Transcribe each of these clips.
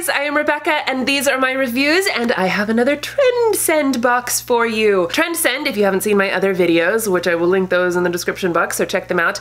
guys, I am Rebecca and these are my reviews, and I have another Trendsend box for you. Trendsend, if you haven't seen my other videos, which I will link those in the description box, so check them out.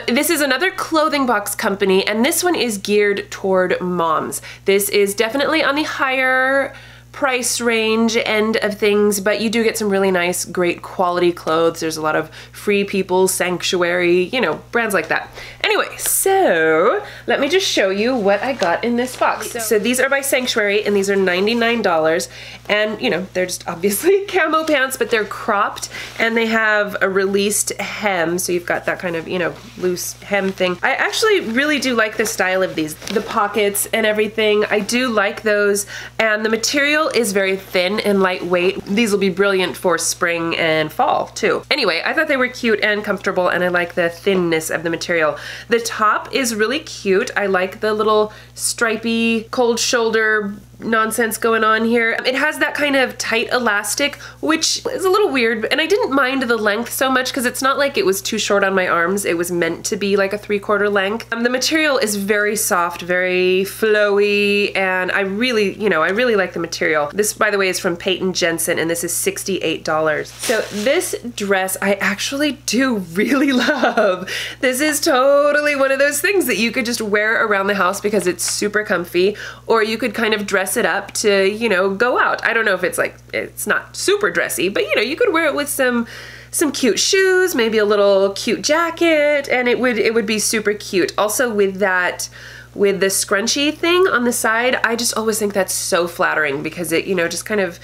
This is another clothing box company, and this one is geared toward moms. This is definitely on the higher price range end of things, but you do get some really nice, great quality clothes. There's a lot of Free People, Sanctuary, you know, brands like that. Anyway, so let me just show you what I got in this box. So these are by Sanctuary, and these are $99, and you know, they're just obviously camo pants, but they're cropped, and they have a released hem, so you've got that kind of, you know, loose hem thing. I actually really do like the style of these. The pockets and everything, I do like those, and the material is very thin and lightweight. These will be brilliant for spring and fall too. Anyway, I thought they were cute and comfortable, and I like the thinness of the material. The top is really cute. I like the little stripy cold shoulder nonsense going on here. It has that kind of tight elastic, which is a little weird, and I didn't mind the length so much because it's not like it was too short on my arms. It was meant to be like a 3/4 length. The material is very soft, very flowy, and I really, you know, I really like the material. This, by the way, is from Peyton Jensen, and this is $68. So this dress I actually do really love. This is totally one of those things that you could just wear around the house because it's super comfy, or you could kind of dress it up to, you know, go out. I don't know if it's like, it's not super dressy, but you know, you could wear it with some cute shoes, maybe a little cute jacket, and it would be super cute. Also with that, with the scrunchy thing on the side, I just always think that's so flattering because it, you know, just kind of,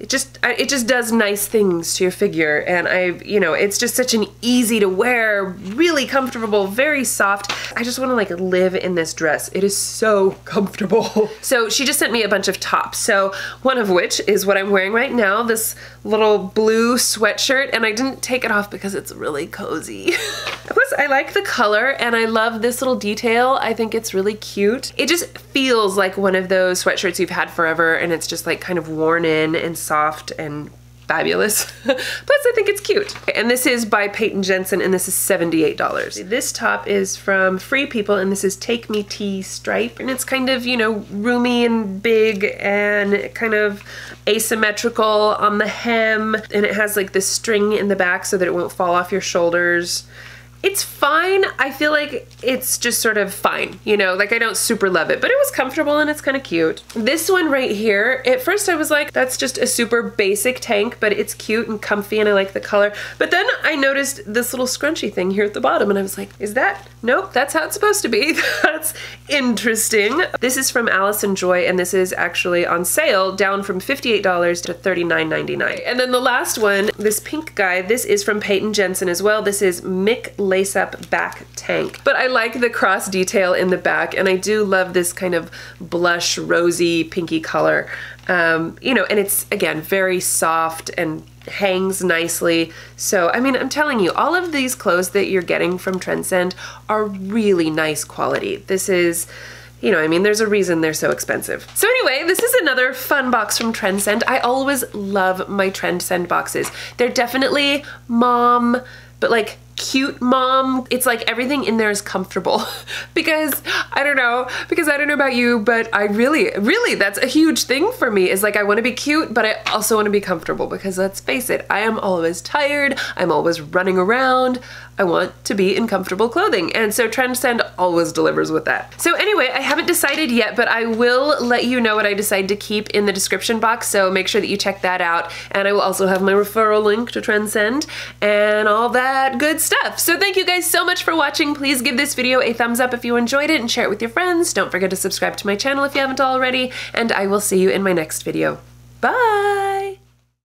it just does nice things to your figure, and you know, it's just such an easy to wear, really comfortable, very soft. I just want to like live in this dress. It is so comfortable. So she just sent me a bunch of tops. So one of which is what I'm wearing right now, this little blue sweatshirt, and I didn't take it off because it's really cozy. Plus I like the color, and I love this little detail. I think it's really cute. It just feels like one of those sweatshirts you've had forever, and it's just like kind of worn in and soft and fabulous. Plus I think it's cute. And this is by Peyton Jensen, and this is $78. This top is from Free People, and this is Take Me Tea stripe, and it's kind of, you know, roomy and big and kind of asymmetrical on the hem, and it has like this string in the back so that it won't fall off your shoulders. It's fine. I feel like it's just sort of fine, you know, like I don't super love it, but it was comfortable and it's kind of cute. This one right here, at first I was like, that's just a super basic tank, but it's cute and comfy and I like the color. But then I noticed this little scrunchy thing here at the bottom, and I was like, is that? Nope, that's how it's supposed to be. That's interesting. This is from Allison Joy, and this is actually on sale, down from $58 to $39.99. And then the last one, this pink guy, this is from Peyton Jensen as well. This is Mick lace-up back tank. But I like the cross detail in the back, and I do love this kind of blush, rosy, pinky color. You know, and it's, again, very soft and hangs nicely. So, I mean, I'm telling you, all of these clothes that you're getting from Trendsend are really nice quality. This is, you know, I mean, there's a reason they're so expensive. So anyway, this is another fun box from Trendsend. I always love my Trendsend boxes. They're definitely mom, but like cute mom. It's like everything in there is comfortable because I don't know about you, but I really, that's a huge thing for me, is like I want to be cute, but I also want to be comfortable because let's face it, I am always tired. I'm always running around. I want to be in comfortable clothing, and so Trendsend always delivers with that. So anyway, I haven't decided yet, but I will let you know what I decide to keep in the description box, so make sure that you check that out, and I will also have my referral link to Trendsend and all that good stuff. So thank you guys so much for watching. Please give this video a thumbs up if you enjoyed it and share it with your friends. Don't forget to subscribe to my channel if you haven't already, and I will see you in my next video. Bye!